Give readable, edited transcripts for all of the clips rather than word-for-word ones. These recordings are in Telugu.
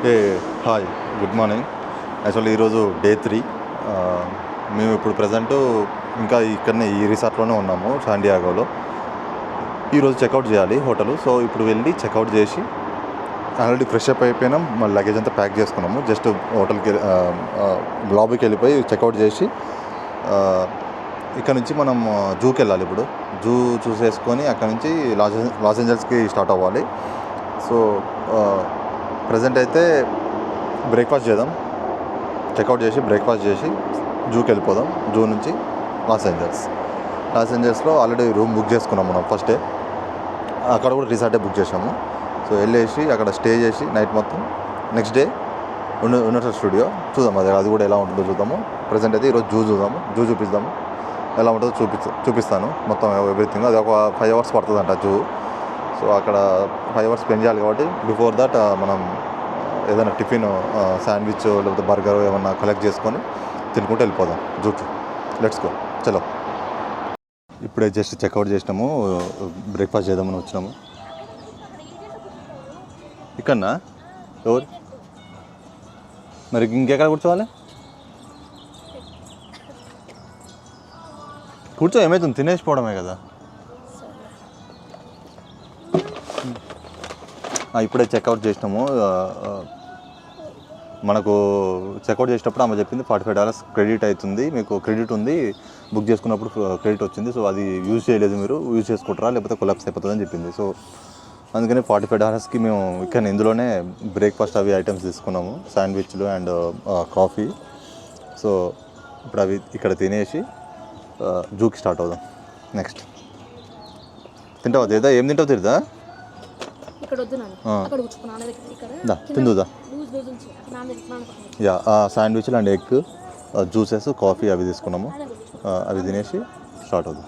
ఏ హాయ్, గుడ్ మార్నింగ్. యాక్చువల్లీ ఈరోజు డే 3. మేము ఇప్పుడు ప్రజెంటు ఇంకా ఇక్కడనే ఈ రిసార్ట్లోనే ఉన్నాము, శాండియాగోలో. ఈరోజు చెక్అవుట్ చేయాలి హోటల్. సో ఇప్పుడు వెళ్ళి చెక్అవుట్ చేసి ఆల్రెడీ ఫ్రెష్ అప్ అయిపోయినాం. మళ్ళీ లగేజ్ అంతా ప్యాక్ చేసుకున్నాము. జస్ట్ హోటల్కి లాబీకి వెళ్ళిపోయి చెక్అవుట్ చేసి ఇక్కడ నుంచి మనం జూకి వెళ్ళాలి. ఇప్పుడు జూ చూసేసుకొని అక్కడ నుంచి లాస్ ఏంజల్స్కి స్టార్ట్ అవ్వాలి. సో ప్రజెంట్ అయితే బ్రేక్ఫాస్ట్ చేద్దాం. చెక్అవుట్ చేసి బ్రేక్ఫాస్ట్ చేసి జూకి వెళ్ళిపోదాం. జూ నుంచి లాస్ ఏంజల్స్లో ఆల్రెడీ రూమ్ బుక్ చేసుకున్నాం మనం ఫస్ట్ డే. అక్కడ కూడా రిసార్టే బుక్ చేసాము. సో వెళ్ళేసి అక్కడ స్టే చేసి నైట్ మొత్తం నెక్స్ట్ డే యూనివర్సల్ స్టూడియో చూద్దాం. అది కూడా ఎలా ఉంటుందో చూద్దాము. ప్రజెంట్ అయితే ఈరోజు జూ చూద్దాము. జూ చూపిద్దాము, ఎలా ఉంటుందో చూపిస్తాను మొత్తం ఎవ్రీథింగ్. అది ఒక 5 hours పడుతుందంట జూ. సో అక్కడ 5 hours స్పెండ్ చేయాలి కాబట్టి బిఫోర్ దట్ మనం ఏదైనా టిఫిన్, శాండ్విచ్ లేకపోతే బర్గర్ ఏమన్నా కలెక్ట్ చేసుకొని తినుకుంటూ వెళ్ళిపోదాం జూకి. లెట్స్ గో, చలో. ఇప్పుడే జస్ట్ చెక్అవుట్ చేసినాము, బ్రేక్ఫాస్ట్ చేద్దామని వచ్చినాము. ఇక్కడనా? ఎవరు మరి ఇంకెక్కడ కూర్చోవాలి? కూర్చో, ఏమవుతుంది, తినేసిపోవడమే కదా. ఇప్పుడే చెక్అవుట్ చేసినాము. మనకు చెక్అవుట్ చేసేటప్పుడు ఆమె చెప్పింది $45 క్రెడిట్ అవుతుంది, మీకు క్రెడిట్ ఉంది, బుక్ చేసుకున్నప్పుడు క్రెడిట్ వచ్చింది. సో అది యూజ్ చేయలేదు, మీరు యూజ్ చేసుకుంటారా లేకపోతే కొలాప్స్ అయిపోతుంది అని చెప్పింది. సో అందుకని $45కి మేము ఇక్కడ ఇందులోనే బ్రేక్ఫాస్ట్ అవి ఐటమ్స్ తీసుకున్నాము, శాండ్విచ్లు అండ్ కాఫీ. సో ఇప్పుడు అవి ఇక్కడ తినేసి జూకి స్టార్ట్ అవుదాం. నెక్స్ట్ తింటావా తీరుదా? ఏం తింటావు తీరుదా? తిందుదా? యా, శాండ్విచ్లు అండ్ ఎగ్, జ్యూసెస్, కాఫీ అవి తీసుకున్నాము. అవి తినేసి స్టార్ట్ అవుదాం.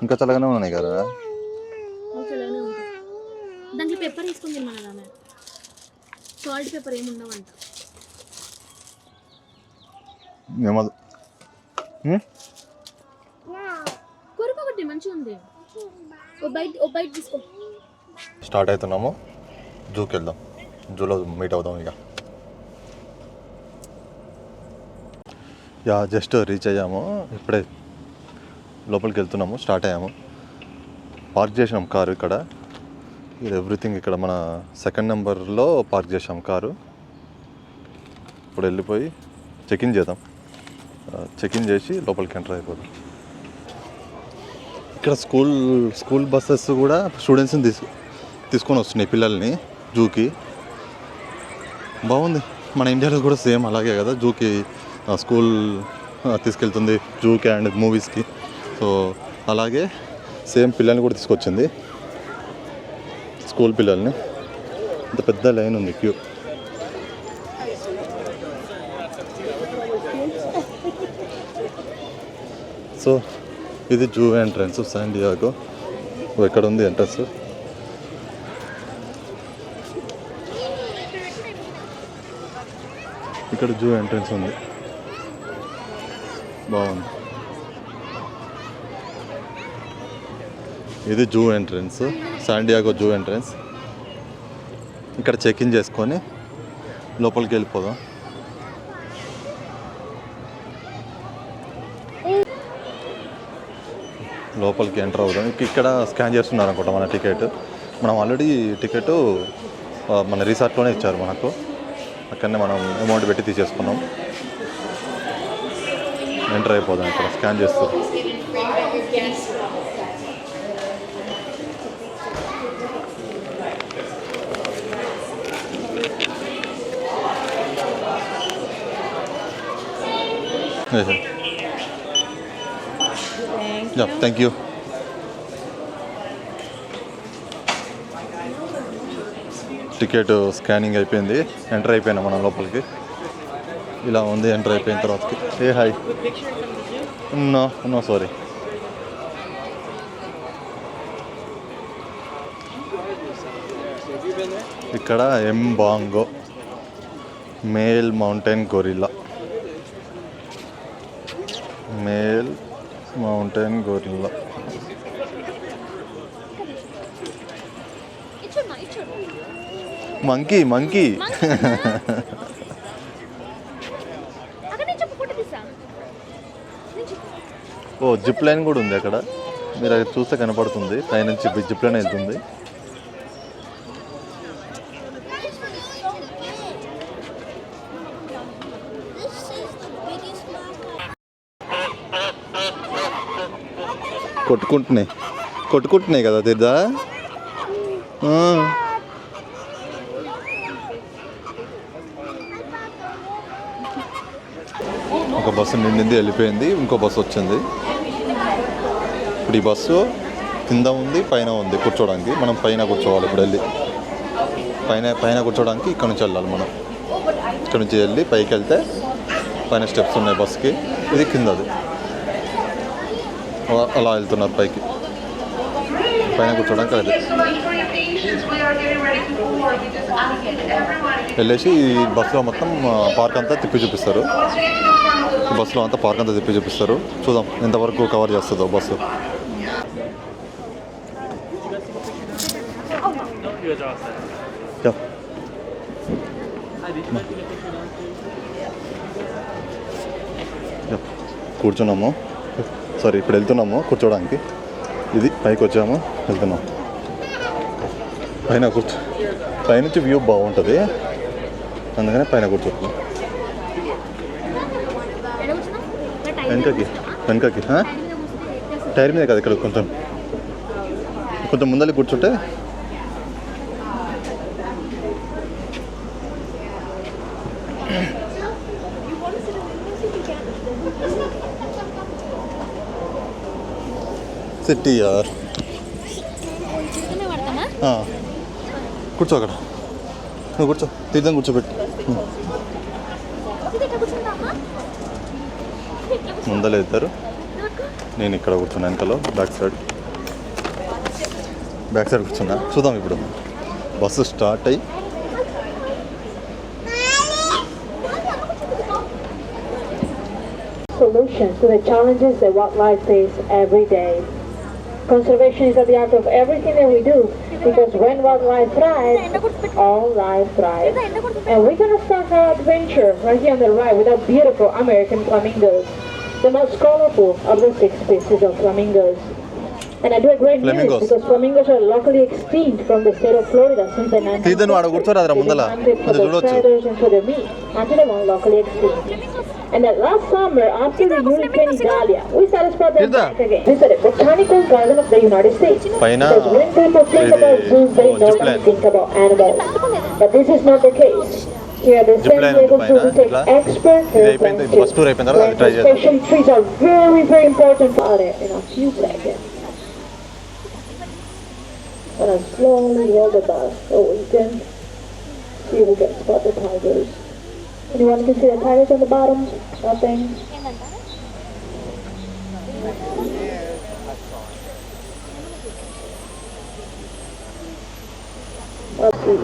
ఇంకా చల్లగానే ఉన్నాయి కదా. దాంట్లో పెప్పర్ తీసుకుని తిన్నాను, సాల్ట్ పెప్పర్ ఏమి ఉండవంట. కొరకొకటి మంచిగా ఉంది. ఓ బైట్ తీసుకో. స్టార్ట్ అవుతున్నాము, జూకి వెళ్దాం. జూలో మీట్ అవుదాం. యా, జస్ట్ రీచ్ అయ్యాము. ఇప్పుడే లోపలికి వెళ్తున్నాము, స్టార్ట్ అయ్యాము. పార్క్ చేసినాం కారు ఇక్కడ. ఇది ఎవ్రీథింగ్ ఇక్కడ మన 2nd నెంబర్లో పార్క్ చేసాం కారు. ఇప్పుడు వెళ్ళిపోయి చెక్ఇన్ చేద్దాం. చెక్ఇన్ చేసి లోపలికి ఎంటర్ అయిపోదాం. ఇక్కడ స్కూల్ బస్సెస్ కూడా స్టూడెంట్స్ని తీసుకొని వస్తున్నాయి, పిల్లల్ని జూకి. బాగుంది. మన ఇండియాలో కూడా సేమ్ అలాగే కదా, జూకి స్కూల్ తీసుకెళ్తుంది జూకి అండ్ మూవీస్కి. సో అలాగే సేమ్ పిల్లల్ని కూడా తీసుకొచ్చింది, స్కూల్ పిల్లల్ని. ఇంత పెద్ద లైన్ ఉంది, క్యూ. సో ఇది జూ ఎంట్రన్స్ శాండియాగో. ఇక్కడ ఉంది ఎంట్రన్స్. ఇక్కడ జూ ఎంట్రన్స్ ఉంది, బాగుంది. ఇది zoo entrance, San Diego zoo entrance. ఇక్కడ చెక్ఇన్ చేసుకొని లోపలికి వెళ్ళిపోదాం. లోపలికి ఎంటర్ అవుదాం. ఇక్కడ స్కాన్ చేస్తున్నారు అనుకుంటా మన టికెట్. మనం ఆల్రెడీ టికెట్ మన రిసార్ట్లోనే ఇచ్చారు మనకు. అక్కడనే మనం అమౌంట్ పెట్టి తీసేసుకున్నాం. ఎంటర్ అయిపోదాం. ఇక్కడ స్కాన్ చేస్తాం. Thank you. టికెట్ స్కానింగ్ అయిపోయింది, ఎంటర్ అయిపోయినా మనం లోపలికి. ఇలా ఉంది ఎంటర్ అయిపోయిన తర్వాతకి. హాయ్. No sorry. ఇక్కడ Mbango male mountain gorilla. Monkey monkey ఓ జిప్ లైన్ కూడా ఉంది అక్కడ, మీరు అది చూస్తే కనపడుతుంది. పైనుంచి జిప్ లైన్ వెళ్తుంది. కొట్టుకుంటున్నాయి కదా తీర్థ. ఒక బస్సు నిండింది, వెళ్ళిపోయింది. ఇంకో బస్సు వచ్చింది. ఇప్పుడు ఈ బస్సు కింద ఉంది, పైన ఉంది కూర్చోడానికి. మనం పైన కూర్చోవాలి. ఇప్పుడు వెళ్ళి పైన కూర్చోడానికి ఇక్కడ నుంచి వెళ్ళాలి. మనం ఇక్కడ నుంచి వెళ్ళి పైకి వెళ్తే పైన స్టెప్స్ ఉన్నాయి బస్కి. ఇది కిందది. అలా వెళ్తున్నారు పైకి. పైన కూర్చోడానికి అది వెళ్ళేసి ఈ బస్సులో మొత్తం పార్క్ అంతా తిప్పి చూపిస్తారు. ఈ బస్సులో అంతా పార్క్ అంతా తిప్పి చూపిస్తారు. చూద్దాం ఎంతవరకు కవర్ చేస్తుందో బస్సు. కూర్చున్నాము, సారీ ఇప్పుడు వెళ్తున్నాము కూర్చోడానికి. ఇది పైకి వచ్చాము, వెళ్తున్నాం. పైనుంచి వ్యూ బాగుంటుంది, అందుకనే పైన కూర్చోతున్నాం. వెనకకి టైర్ మీద కదా, ఇక్కడ కొంచెం ముందలి కూర్చుంటే సిటీ యార్. కూర్చో అక్కడ, నువ్వు కూర్చో. తీర్థం కూర్చోబెట్టి ముందలే ఇద్దరు. నేను ఇక్కడ కూర్చున్నా వెనకలో, బ్యాక్ సైడ్ కూర్చున్నా. చూద్దాం ఇప్పుడు బస్సు స్టార్ట్ అయ్యి solutions to the challenges that wildlife face every day. Conservation is at the heart of everything that we do, because when wildlife thrives, all life thrives. And we're going to start our adventure right here on the right with our beautiful American flamingos, the most colorful of the 6 species of flamingos. And I do a great news because flamingos are locally extinct from the state of Florida since the 1960s. They demanded for their feathers and for their meat until they were locally extinct. And that last summer, after the Hurricane Idalia, we started to spot them back again. This is the Botanical Garden of the United States. Because when people think about zoos, they normally think about animals. But this is not the case. Here at the San Diego Zoo, we take expert airplanes too. Especially trees are very, very important for it in a few seconds. And I slowly roll the bus so we can see if we can spot the tigers. Anyone can see the tigers on the bottom? Nothing. Let's see.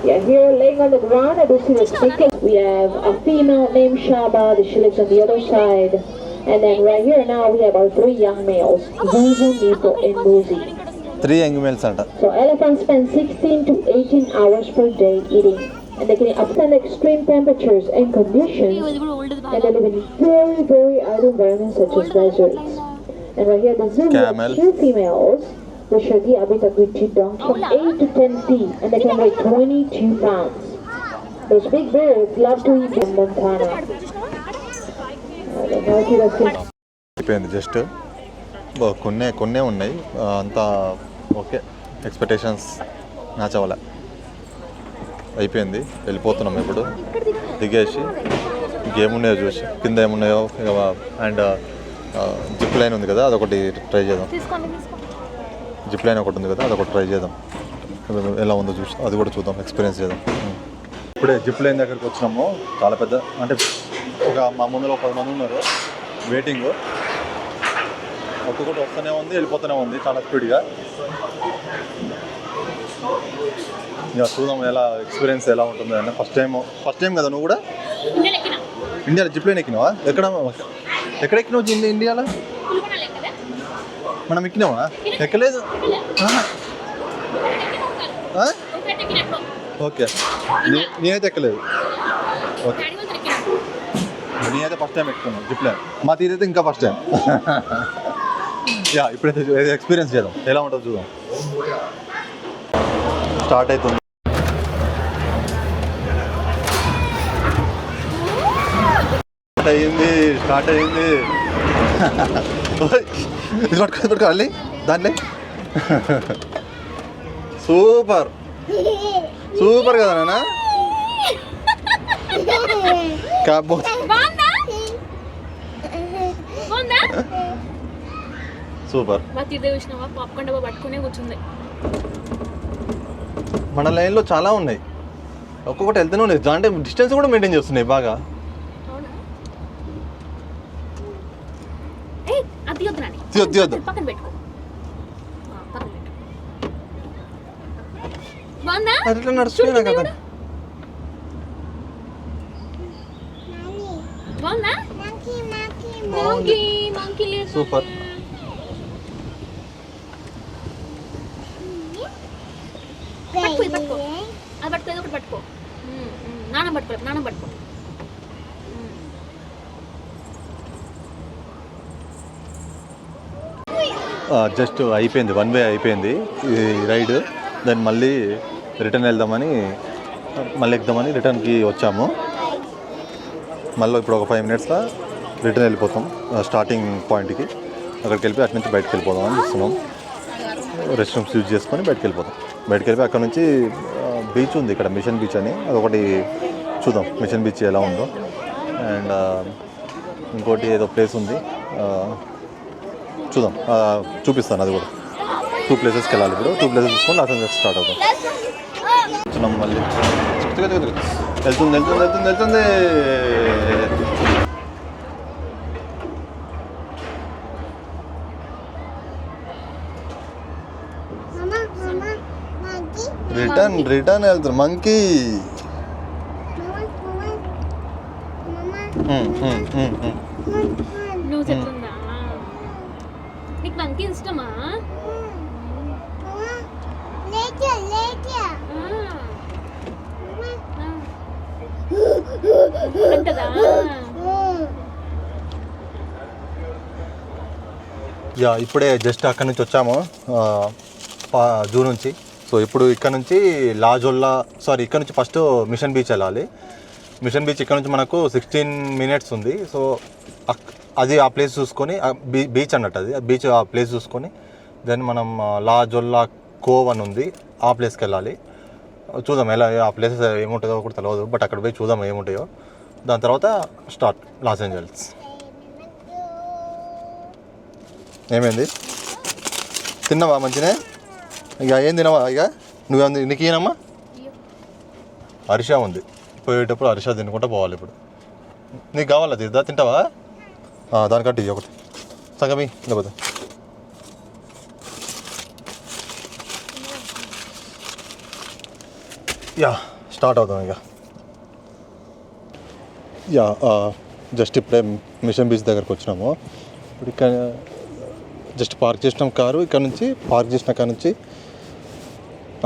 Yeah, here laying on the ground, I do see the snakes. We have a female named Shaba, she lives on the other side. And then right here now we have our 3 young males, Zuzu, Nico, and Muzi. 3 young males. So elephants spend 16 to 18 hours per day eating. And they can withstand extreme temperatures and conditions. And they live in very, very arid environments such as deserts. And right here the zoo has 2 females, which are the Abitaguchi dogs from 8 to 10 feet. And they can weigh 22 pounds. Those big birds love to eat in Montana. అయిపోయింది జస్ట్ కొన్నే ఉన్నాయి. అంతా ఓకే, ఎక్స్పెక్టేషన్స్ మ్యాచ్ అవ్వలే. అయిపోయింది, వెళ్ళిపోతున్నాం ఇప్పుడు. దిగేసి ఇంకేమున్నాయో చూసి కింద ఏమున్నాయో. అండ్ జిప్ లైన్ ఉంది కదా, అదొకటి ట్రై చేద్దాం. జిప్ లైన్ ఒకటి ఉంది కదా, అదొకటి ట్రై చేద్దాం. ఎలా ఉందో చూసి అది కూడా చూద్దాం, ఎక్స్పీరియన్స్ చేద్దాం. ఇప్పుడే జిప్ లైన్ దగ్గరికి వచ్చినాము. చాలా పెద్ద, అంటే మా ముందులో 10 మంది ఉన్నారు వెయిటింగ్. ఒక్కొక్కటి వస్తూనే ఉంది, వెళ్ళిపోతూనే ఉంది చాలా స్పీడ్గా. ఇక చూద్దాం ఎలా ఎక్స్పీరియన్స్ ఎలా ఉంటుంది అని. ఫస్ట్ టైం కదా నువ్వు కూడా ఇండియాలో జిప్ లైన్ ఎక్కినావా? ఎక్కడ ఎక్కినావు ఇండియాలో? మనం ఎక్కినావా? ఎక్కలేదు. ఓకే నేనైతే ఎక్కలేదు. ఓకే నేనైతే ఫస్ట్ టైం ఎక్కున్నాను జిప్ లైన్. మా తీరైతే ఇంకా ఫస్ట్ టైం. యా ఇప్పుడైతే ఎక్స్పీరియన్స్ చేద్దాం ఎలా ఉంటుందో చూద్దాం. స్టార్ట్ అవుతుంది. స్టార్ట్ అయ్యింది. ఇది పట్టుకోవాలి దాంట్లో. సూపర్ సూపర్ కదా నాన్న. Cab super. పట్టుకునే కూర్చుంది. మన లైన్లో చాలా ఉన్నాయి, ఒక్కొక్కటి వెళ్తూనే ఉన్నాయి. అంటే డిస్టెన్స్ కూడా మెయింటైన్ చేస్తున్నాయి బాగా. అట్లా నడుస్తున్నా కదా. సూపర్. జస్ట్ అయిపోయింది, 1 వే అయిపోయింది ఈ రైడ్. దాన్ని మళ్ళీ రిటర్న్ వెళ్దామని ఎక్కుదామని రిటర్న్కి వచ్చాము. మళ్ళీ ఇప్పుడు ఒక 5 మినిట్స్లో రిటర్న్ వెళ్ళిపోతాం స్టార్టింగ్ పాయింట్కి. అక్కడికి వెళ్ళిపోయి అటు నుంచి బయటకు వెళ్ళిపోదాం అని చూస్తున్నాం. రెస్ట్ రూమ్స్ యూజ్ చేసుకొని బయటకు వెళ్ళిపోతాం. బయటకు వెళ్ళిపోయి అక్కడ నుంచి బీచ్ ఉంది ఇక్కడ, మిషన్ బీచ్ అని, అదొకటి చూద్దాం మిషన్ బీచ్ ఎలా ఉందో. అండ్ ఇంకోటి ఏదో ప్లేస్ ఉంది చూద్దాం, చూపిస్తాను అది కూడా. 2 ప్లేసెస్కి వెళ్ళాలి ఇప్పుడు. 2 ప్లేసెస్ చూసుకొని లాస్ ఏంజల్స్ స్టార్ట్ అవుతాం. చూద్దాం మళ్ళీ వెళ్తుంది. రిటర్న్ వెళ్తారు మంకీ. నువ్వు చెప్తుందా నీకు మంకీ ఇష్టమా? యా ఇప్పుడే జస్ట్ అక్కడ నుంచి వచ్చాము జూ నుంచి. సో ఇప్పుడు ఇక్కడ నుంచి ఇక్కడ నుంచి ఫస్ట్ మిషన్ బీచ్ వెళ్ళాలి. మిషన్ బీచ్ ఇక్కడ నుంచి మనకు 16 మినిట్స్ ఉంది. సో అది ఆ ప్లేస్ చూసుకొని బీచ్ అన్నట్టు అది బీచ్ ఆ ప్లేస్ చూసుకొని దెన్ మనం లాజొల్లా కోవ్ అని ఉంది, ఆ ప్లేస్కి వెళ్ళాలి. చూద్దాం ఎలా ఆ ప్లేసెస్ ఏముంటుందో కూడా తెలియదు, బట్ అక్కడ పోయి చూద్దాం ఏముంటాయో. దాని తర్వాత స్టార్ట్ లాస్ ఏంజల్స్. ఏమైంది తిన్నావా మంచినే? ఇక ఏం తినవా? ఇక నీకు ఏనమ్మా అరిషా ఉంది, పోయేటప్పుడు అరిషా తినుకుంటా పోవాలి. ఇప్పుడు నీకు కావాలా తీద్దా? తింటావా? దానికంటే ఇవి ఒకటి సగమి లేకపోతే. యా స్టార్ట్ అవుతాం ఇక. యా జస్ట్ ఇప్పుడే మిషన్ బీచ్ దగ్గరకు వచ్చినాము. ఇప్పుడు ఇక్కడ జస్ట్ పార్క్ చేసినాం కారు. ఇక్కడ నుంచి పార్క్ చేసిన కాడ నుంచి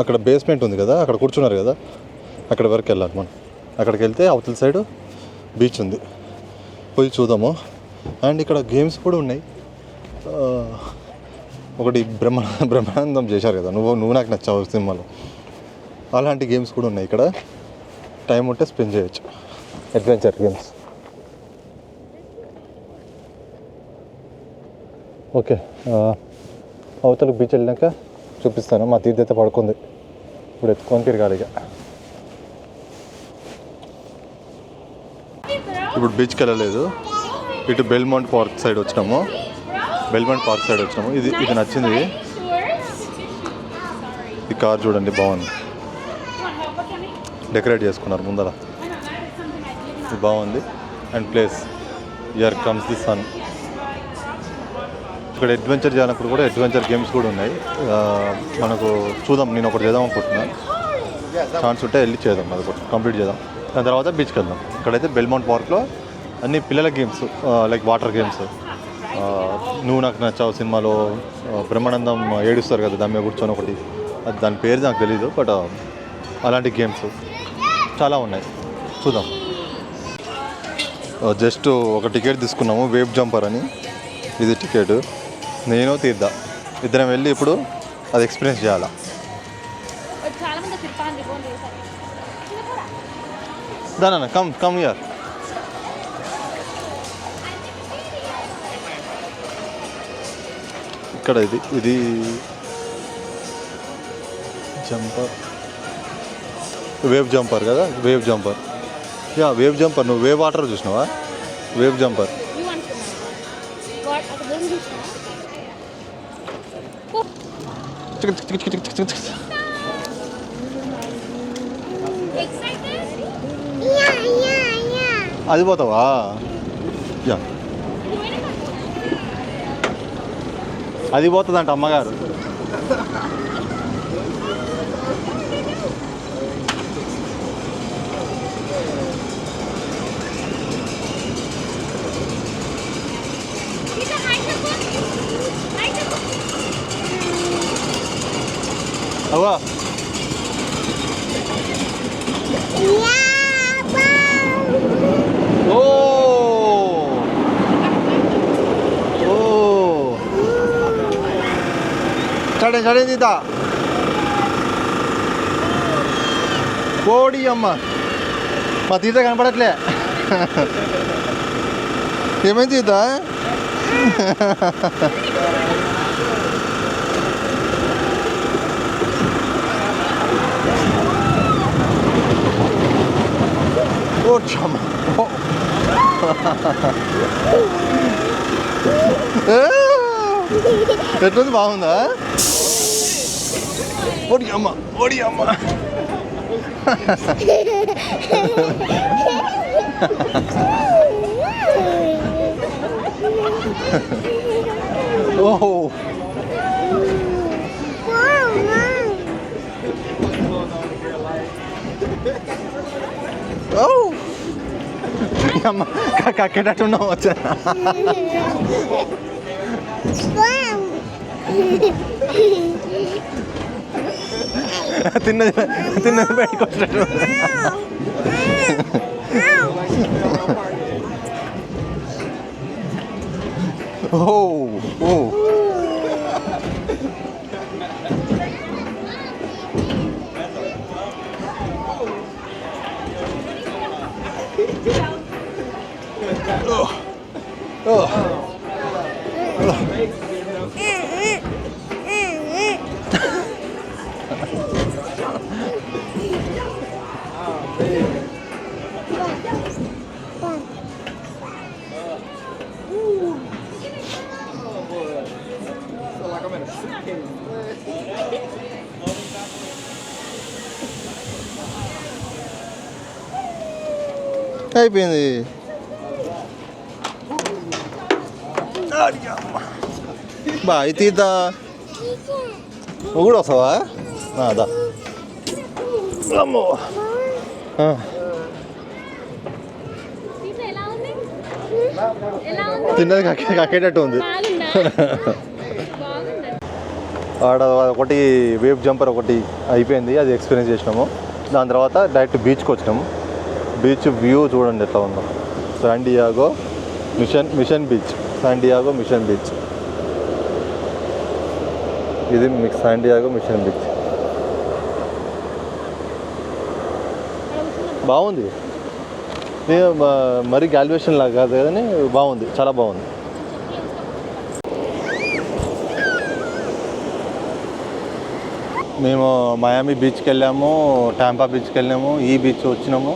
అక్కడ బేస్మెంట్ ఉంది కదా, అక్కడ కూర్చున్నారు కదా, అక్కడ వరకు వెళ్ళాలి మనం. అక్కడికి వెళ్తే అవతల సైడ్ బీచ్ ఉంది, పోయి చూద్దాము. అండ్ ఇక్కడ గేమ్స్ కూడా ఉన్నాయి. ఒకటి బ్రహ్మానందం చేశారు కదా, నువ్వు నాకు నచ్చావు సినిమాలో, అలాంటి గేమ్స్ కూడా ఉన్నాయి ఇక్కడ. టైం ఉంటే స్పెండ్ చేయొచ్చు, అడ్వెంచర్ గేమ్స్. ఓకే అవతల బీచ్ వెళ్ళాక చూపిస్తాను. మా తీర్థ అయితే పడుకుంది, ఇప్పుడు ఎత్తుకొని తిరగాలి ఇక. ఇప్పుడు బీచ్కి వెళ్ళలేదు, ఇటు బెల్మౌంట్ పార్క్ సైడ్ వచ్చినాము. ఇది నచ్చింది. ఈ కార్ చూడండి బాగుంది, డెకరేట్ చేసుకున్నారు ముందర, ఇది బాగుంది. And place here comes the sun. ఇక్కడ అడ్వెంచర్ చేయాలన్నప్పుడు కూడా అడ్వెంచర్ గేమ్స్ కూడా ఉన్నాయి. మనకు చూద్దాం, నేను ఒకటి చేద్దాం అనుకుంటున్నాను. ఛాన్స్ ఉంటే వెళ్ళి చేద్దాం, అది కూడా కంప్లీట్ చేద్దాం. దాని తర్వాత బీచ్కి వెళ్దాం. ఇక్కడైతే బెల్మౌంట్ పార్క్లో అన్ని పిల్లల గేమ్స్, లైక్ వాటర్ గేమ్స్. నువ్వు నాకు నచ్చావు సినిమాలో బ్రహ్మానందం ఏడుస్తారు కదా, దాని మీద కూర్చొని ఒకటి అది దాని పేరు నాకు తెలీదు, బట్ అలాంటి గేమ్స్ చాలా ఉన్నాయి, చూద్దాం. జస్ట్ ఒక టికెట్ తీసుకున్నాము, వేవ్ జంపర్ అని. ఇది టికెట్, నేను తీద్దా ఇద్దరం వెళ్ళి ఇప్పుడు అది ఎక్స్పీరియన్స్ చేయాలా. దానా కమ్ కమ్ ఇయర్. ఇక్కడ ఇది జంపర్, వేవ్ జంపర్ కదా, wave jumper. Yeah wave jumper. నువ్వు వేవ్ వాటర్ చూసినావా? Wave jumper. అది పోతావా? యా అది పోతుందంట అమ్మగారు. అవా ఓ ఓ చడే తీతా కోడి అమ్మ. మా తీత కనపడట్లే. ఏమైంది తీత? ఎట్లుంది? బాగుందా? ఓడి అమ్మ, ఓడి అమ్మ. ఓహో అమ్మ కక్కేటట్టున్నావు. వచ్చా తిన్నది బయటకు వచ్చినట్టు. ఓ ఓ అయిపోయింది. బా ఇది తీద్దా. నువ్వు కూడా వస్తావా? అదా అమ్మో. తిన్నది కక్కేటట్టు ఉంది. ఆడ ఒకటి వేవ్ జంపర్ ఒకటి అయిపోయింది, అది ఎక్స్పీరియన్స్ చేసినాము. దాని తర్వాత డైరెక్ట్ బీచ్కి వచ్చినాము. బీచ్ వ్యూ చూడండి ఎట్లా ఉందో. San Diego mission beach, San Diego mission beach. ఇది మీకు శాండియాగో మిషన్ బీచ్. బాగుంది. మరీ గ్యాల్యువేషన్ లాగా కాదు కానీ బాగుంది, చాలా బాగుంది. మేము మయామి బీచ్కి వెళ్ళాము, టాంపా బీచ్కి వెళ్ళాము, ఈ బీచ్ వచ్చినాము.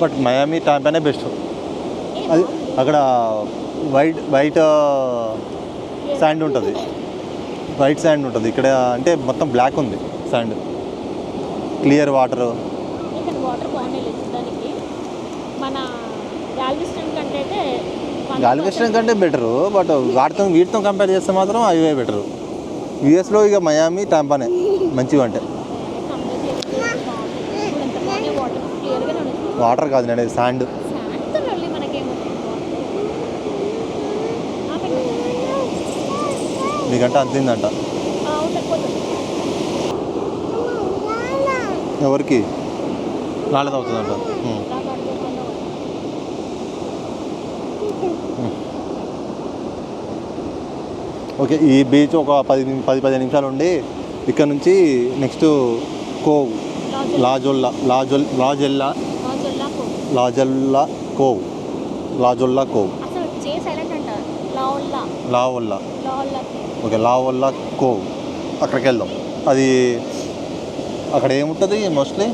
బట్ మయామి టాంపానే బెస్ట్. అది అక్కడ వైట్ శాండ్ ఉంటుంది, వైట్ శాండ్ ఉంటుంది. ఇక్కడ అంటే మొత్తం బ్లాక్ ఉంది శాండ్, క్లియర్ వాటర్. గాల్వెస్టన్ కంటే బెటరు, బట్ వీటితో కంపేర్ చేస్తే మాత్రం అవే బెటరు. యూఎస్లో ఇక మయామి టాంపానే మంచిగా అంటే. వాటర్ కాదు నేను శాండ్. మీకంటే అంతిందంట. ఎవరికి రాలేదు అవుతుందంట. ఓకే, ఈ బీచ్ ఒక 10-15 నిమిషాలు ఉండి ఇక్కడ నుంచి next cove La Jolla cove okay, లావొల్లా కోవ్ అక్కడికి వెళ్దాం. అది అక్కడ ఏముంటుంది మోస్ట్లీ,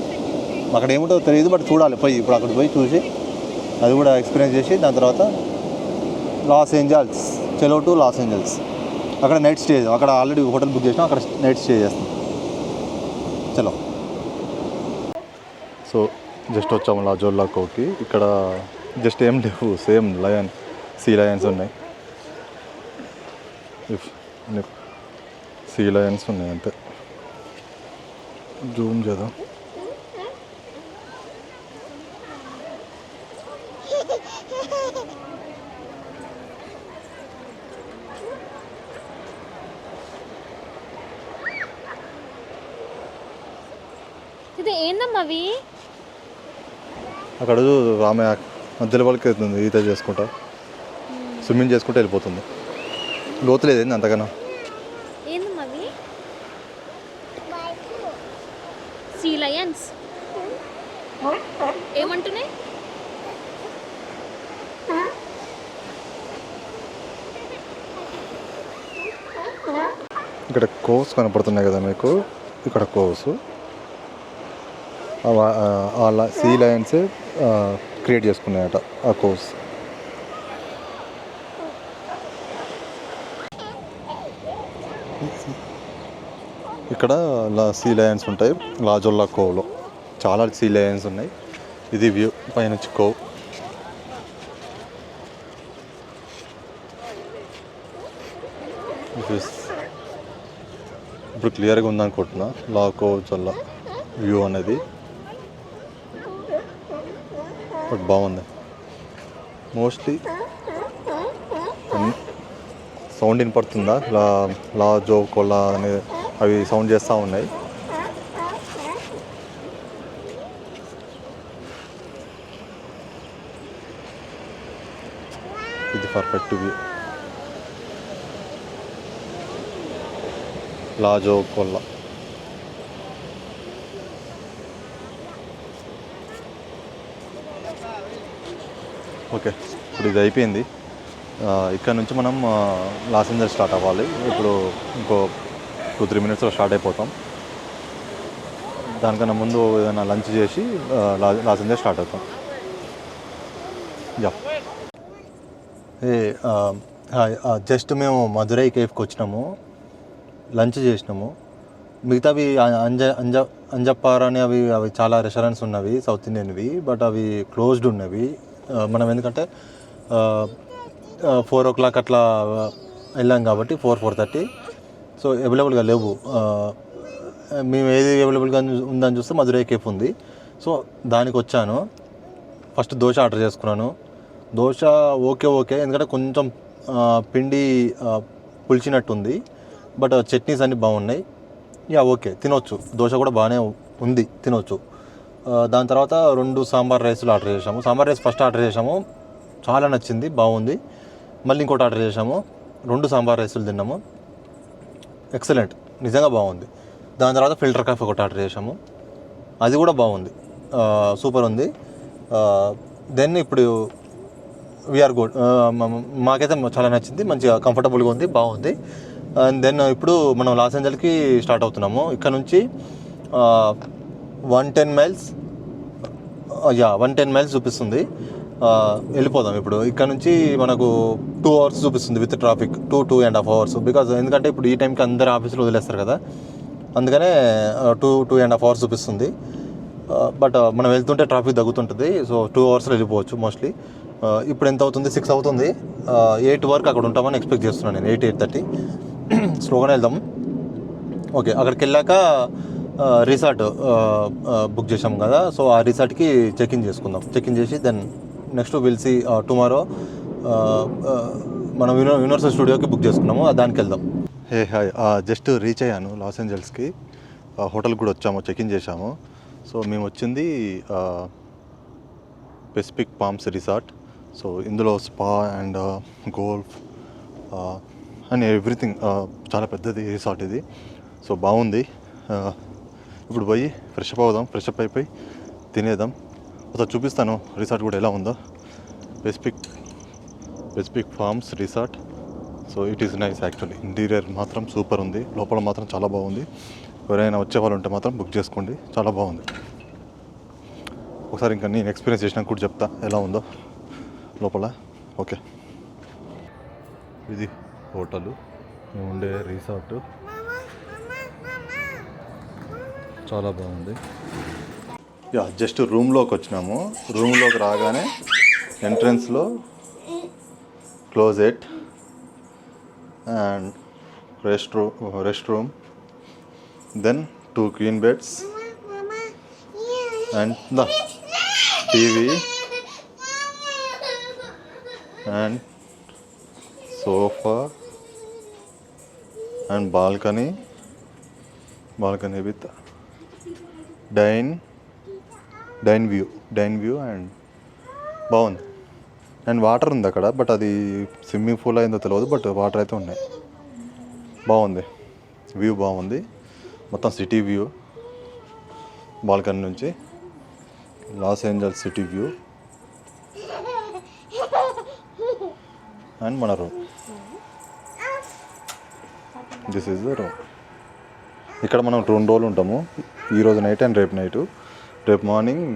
అక్కడ ఏముంటుందో తెలియదు, బట్ చూడాలి పోయి. ఇప్పుడు అక్కడ పోయి చూసి అది కూడా ఎక్స్పీరియన్స్ చేసి దాని తర్వాత Los Angeles, Chalo to Los Angeles. అక్కడ నైట్ స్టే, అక్కడ ఆల్రెడీ హోటల్ బుక్ చేసినాం, అక్కడ నైట్ స్టే చేస్తాం. చలో, సో జస్ట్ వచ్చాము లాజొల్లా కోవ్కి. ఇక్కడ జస్ట్ ఏం లేవు, సేమ్ సీ లయన్స్ ఉన్నాయి, సీ లయన్స్ ఉన్నాయి అంతే. జూమ్ చేద్దాం. ఇది ఏందమ్మా అవి? అక్కడ ఆమె మధ్యలో వాళ్ళకి వెళ్తుంది, ఈత చేసుకుంటా స్విమ్మింగ్ చేసుకుంటూ వెళ్ళిపోతుంది. లోతు లేదండి అంతగానో. ఏందమ్మా అవి? సీ లయన్స్ ఏమంటున్నాయి? ఇక్కడ కోవ్స్ కనపడుతున్నాయి కదా మీకు, ఇక్కడ కోవ్స్ సీ లయన్స్ క్రియేట్ చేసుకున్నాయట ఆ కోవ్స్. ఇక్కడ సీ లయన్స్ ఉంటాయి లాజొల్లా కోవ్లో, చాలా సీ లయన్స్ ఉన్నాయి. ఇది వ్యూ పైనుంచి కోవ్. ఇప్పుడు క్లియర్గా ఉందనుకుంటున్నా లాజొల్లా వ్యూ అనేది, బట్ బాగుంది. మోస్ట్లీ సౌండ్ వినపడుతుందా? లాజో కొల్లా అనేది అవి సౌండ్ చేస్తూ ఉన్నాయి. ఇది పర్ఫెక్ట్ వ్యూ, లాజో కొల్లా. ఓకే, ఇప్పుడు ఇది అయిపోయింది. ఇక్కడ నుంచి మనం లాస్ ఏంజల్స్ స్టార్ట్ అవ్వాలి. ఇప్పుడు ఇంకో 2-3 మినిట్స్లో స్టార్ట్ అయిపోతాం. దానికన్నా ముందు ఏదైనా లంచ్ చేసి లాస్ ఏంజల్స్ స్టార్ట్ అవుతాం. జస్ట్ మేము మధురై కేఫ్కి వచ్చినాము, లంచ్ చేసినాము. మిగతావి అంజప్పార్ అని అవి చాలా రెస్టారెంట్స్ ఉన్నవి సౌత్ ఇండియన్వి, బట్ అవి క్లోజ్డ్ ఉన్నవి. మనం ఎందుకంటే 4 o'clock అట్లా వెళ్ళాం కాబట్టి 4-4:30, సో అవైలబుల్గా లేవు. మేము ఏది అవైలబుల్గా ఉందని చూస్తే మధురై కేఫ్ ఉంది, సో దానికి వచ్చాను. ఫస్ట్ దోశ ఆర్డర్ చేసుకున్నాను. దోశ ఓకే, ఎందుకంటే కొంచెం పిండి పులిచినట్టుంది, బట్ చట్నీస్ అన్నీ బాగున్నాయి. ఓకే, తినొచ్చు. దోశ కూడా బాగానే ఉంది, తినొచ్చు. దాని తర్వాత 2 సాంబార్ రైస్లు ఆర్డర్ చేసాము. సాంబార్ రైస్ ఫస్ట్ ఆర్డర్ చేసాము, చాలా నచ్చింది, బాగుంది. మళ్ళీ ఇంకోటి ఆర్డర్ చేసాము, 2 సాంబార్ రైస్లు తిన్నాము, ఎక్సలెంట్, నిజంగా బాగుంది. దాని తర్వాత ఫిల్టర్ కాఫీ ఒకటి ఆర్డర్ చేసాము, అది కూడా బాగుంది, సూపర్ ఉంది. దెన్ ఇప్పుడు వీఆర్ గుడ్, మాకైతే చాలా నచ్చింది, మంచిగా కంఫర్టబుల్గా ఉంది, బాగుంది. అండ్ దెన్ ఇప్పుడు మనం లాస్ ఏంజల్స్కి స్టార్ట్ అవుతున్నాము. ఇక్కడ నుంచి 110 miles 110 miles చూపిస్తుంది. వెళ్ళిపోదాం ఇప్పుడు. ఇక్కడ నుంచి మనకు 2 hours చూపిస్తుంది విత్ ట్రాఫిక్, 2.5 hours. బికాజ్ ఎందుకంటే ఇప్పుడు ఈ టైంకి అందరు ఆఫీసులో వదిలేస్తారు కదా, అందుకనే 2.5 hours చూపిస్తుంది. బట్ మనం వెళ్తుంటే ట్రాఫిక్ తగ్గుతుంటుంది, సో 2 hours వెళ్ళిపోవచ్చు మోస్ట్లీ. ఇప్పుడు ఎంత అవుతుంది? 6 అవుతుంది. 8 వరకు అక్కడ ఉంటామని ఎక్స్పెక్ట్ చేస్తున్నాను నేను, 8-8:30. స్లోగానే వెళ్దాం. ఓకే, అక్కడికి వెళ్ళాక రిసార్ట్ బుక్ చేసాం కదా, సో ఆ రిసార్ట్కి చెక్ ఇన్ చేసుకుందాం. చెక్ ఇన్ చేసి then next will see tomorrow మనం యూనివర్సల్ స్టూడియోకి బుక్ చేసుకున్నాము, దానికి వెళ్దాం. హాయ్, జస్ట్ రీచ్ అయ్యాను లాస్ ఏంజల్స్కి. హోటల్కి కూడా వచ్చాము, చెక్ ఇన్ చేసాము. సో మేము వచ్చింది పెసిఫిక్ పామ్స్ రిసార్ట్. సో ఇందులో spa and golf and everything, చాలా పెద్దది రిసార్ట్ ఇది. సో బాగుంది. ఇప్పుడు పోయి ఫ్రెష్ అప్ అవుదాం, ఫ్రెష్ అప్ అయిపోయి తినేద్దాం. ఒకసారి చూపిస్తాను రిసార్ట్ కూడా ఎలా ఉందో. Pacific forms resort. So it is nice actually. Interior మాత్రం సూపర్ ఉంది, లోపల మాత్రం చాలా బాగుంది. ఎవరైనా వచ్చే వాళ్ళు ఉంటే మాత్రం బుక్ చేసుకోండి, చాలా బాగుంది. ఒకసారి ఇంకా నేను ఎక్స్పీరియన్స్ చేసినాక కూడా చెప్తా ఎలా ఉందో లోపల. ఓకే, ఇది హోటలు, మేము ఉండే రిసార్ట్. చాలా బాగుంది. యా, జస్ట్ రూమ్లోకి వచ్చినాము. రూమ్లోకి రాగానే ఎంట్రన్స్లో closet and rest room, then 2 queen beds and the TV and sofa and balcony with dine view and బాగుంది. అండ్ వాటర్ ఉంది అక్కడ, బట్ అది స్విమ్మింగ్ పూల్ అయిందో తెలియదు, బట్ వాటర్ అయితే ఉన్నాయి. బాగుంది, వ్యూ బాగుంది. మొత్తం సిటీ వ్యూ, బాల్కనీ నుంచి Los Angeles city view. And మన room, this is the room. ఇక్కడ మనం 2 రోజులు ఉంటాము, ఈరోజు నైట్ అండ్ రేపు నైటు. రేపు మార్నింగ్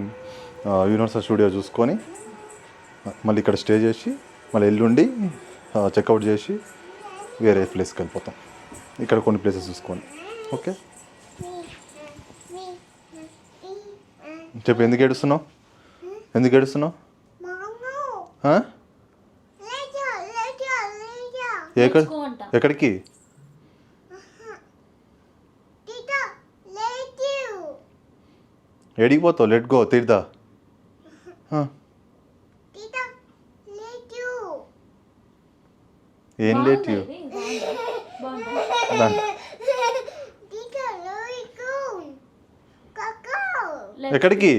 యూనివర్సల్ స్టూడియో చూసుకొని మళ్ళీ ఇక్కడ స్టే చేసి మళ్ళీ ఎల్లుండి చెక్అవుట్ చేసి వేరే ప్లేస్కి వెళ్ళిపోతాం. ఇక్కడ కొన్ని ప్లేసెస్ చూసుకొని. ఓకే, చెప్పు, ఎందుకు ఏడుస్తున్నావు? ఎక్కడికి? ఏడికి పోతావు? లెట్ గో, తీర్థ. ఏం లేట్ యూ? ఎక్కడికి?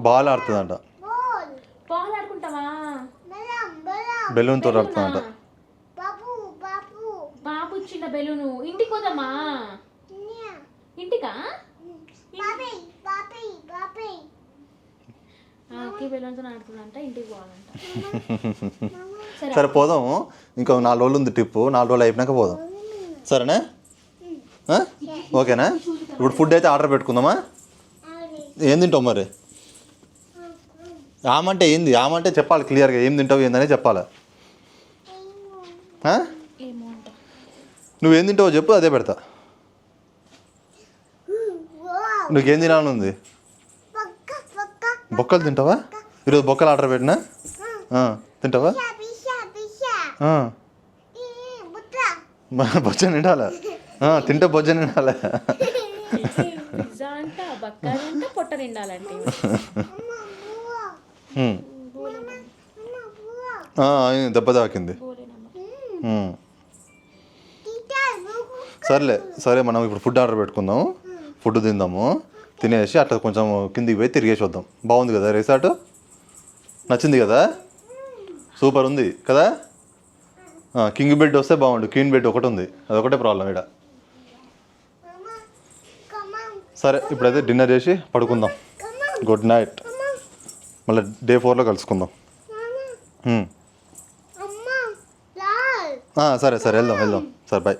బాల్ ఆడుతుందంట, బెలూన్ తోటి ఆడుతుందంట. బాబు ఇచ్చిన బెలూను. ఇంటికి పోదామా? ఇంటికా? బెలూన్తో ఆడుతుందంట, ఇంటికి పోవాలంట. సరే పోదాము, ఇంకో 4 రోజులు ఉంది ట్రిప్. 4 రోజులు అయిపోయినాక పోదాం, సరేనా? ఓకేనా? ఇప్పుడు ఫుడ్ అయితే ఆర్డర్ పెట్టుకుందామా? ఏం తింటావు మరి? ఆమంటే ఏంది? ఆమంటే చెప్పాలి క్లియర్గా, ఏం తింటావు ఏందనే చెప్పాలి. నువ్వేం తింటావో చెప్పు, అదే పెడతా. నువ్వేం తినాలని ఉంది? బొక్కలు తింటావా? ఈరోజు బొక్కలు ఆర్డర్ పెట్టినా, తింటావా? బొజ్జ నిండాలా? తింటే బొజ్జ నిండాలా? పొట్ట నిండాలంటే దెబ్బ తాకింది. సరే మనం ఇప్పుడు ఫుడ్ ఆర్డర్ పెట్టుకుందాము, ఫుడ్ తిందాము. తినేసి అట్లా కొంచెం కిందికి పోయి తిరిగేసి వద్దాం. బాగుంది కదా రిసార్ట్? నచ్చింది కదా? సూపర్ ఉంది కదా? కింగ్ బెడ్ వస్తే బాగుండు, క్వీన్ బెడ్ ఒకటి ఉంది, అదొకటే ప్రాబ్లం ఇక్కడ. సరే ఇప్పుడైతే డిన్నర్ చేసి పడుకుందాం. Good night. మళ్ళీ డే 4లో కలుసుకుందాం. సరే వెళ్దాం. సరే బాయ్.